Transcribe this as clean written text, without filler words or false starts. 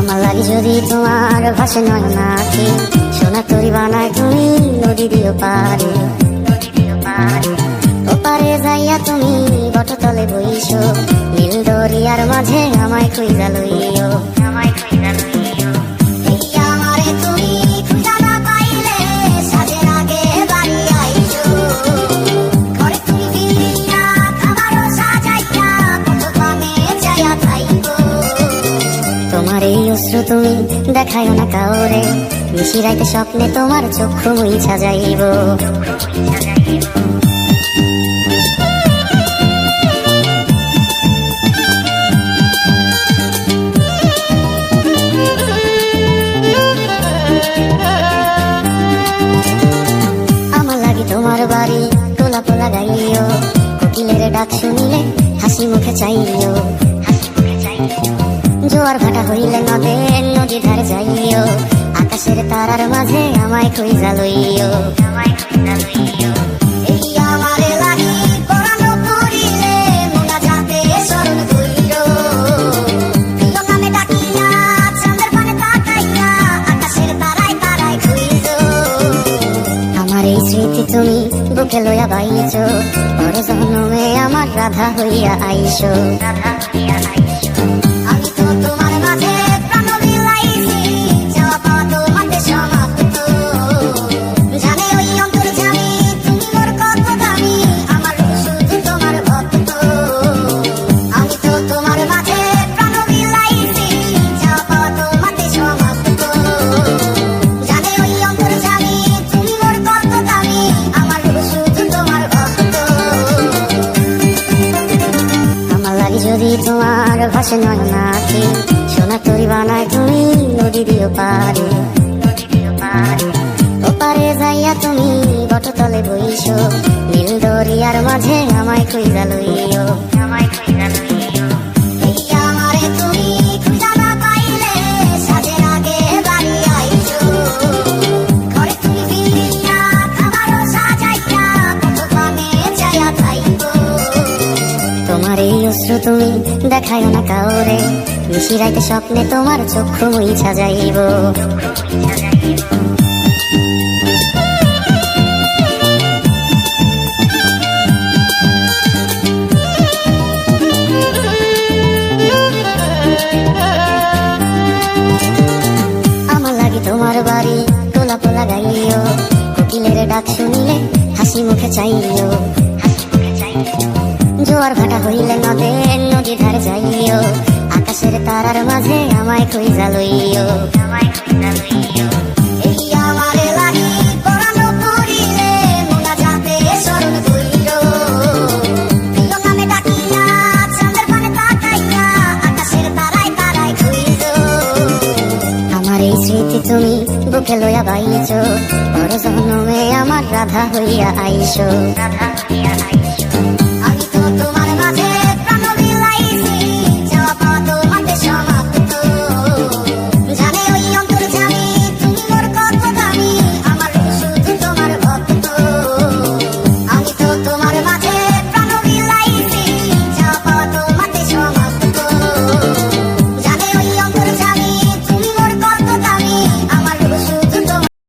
আমার লাগি যদি তোমার ভাসে নয় নাকি সোনা তরি বানায় তুমি নদী দিও পারে ওপারে যাইয়া তুমি বটতলে বইছো নীল দরিয়ার মাঝে আমায় খুঁজা লইও তোমার এই অশ্রু তুমি দেখায় না কাউরে নিশিরাইতে স্বপ্নে তোমার চক্ষু মুইছা যাইব আমার লাগি তোমার বাড়ি তোলা পোলা গাইও কোকিলের ডাক শুনিলে হাসি মুখে চাইও জোয়ার ভাটা হইলে নদী ধারে যাইও আকাশের তারার মাঝে আমায় খুঁজা লইও আমার এই স্মৃতি তুমি বুকে লইয়া বাইছো পরে জন্মে আমার রাধা হইয়া আইসো যদি তোমার ভাসে নয় নাকি সোনা তরি বানায় তুমি নদী দিও পারে ওপারে যাইয়া তুমি বটতলে বইছো নীল দরিয়ার মাঝে আমায় খুঁজা লইও তোমার এই অশ্রু তুমি দেখায় না কাউরে নিশিরাইতে স্বপ্নে তোমার চক্ষু মুইছা যাইব আমার লাগি তোমার বাড়ি তোলা পোলা গাইও কোকিলের ডাক শুনিলে হাসি মুখে চাইও জোয়ার ভাটা হইলে নদী ধারে যাইও আকাশের তারার মাঝে আমায় খুঁজা লইও আমার এই স্মৃতি তুমি বুকে লইয়া বাইছো পর জন্মে আমার রাধা হইয়া আইসো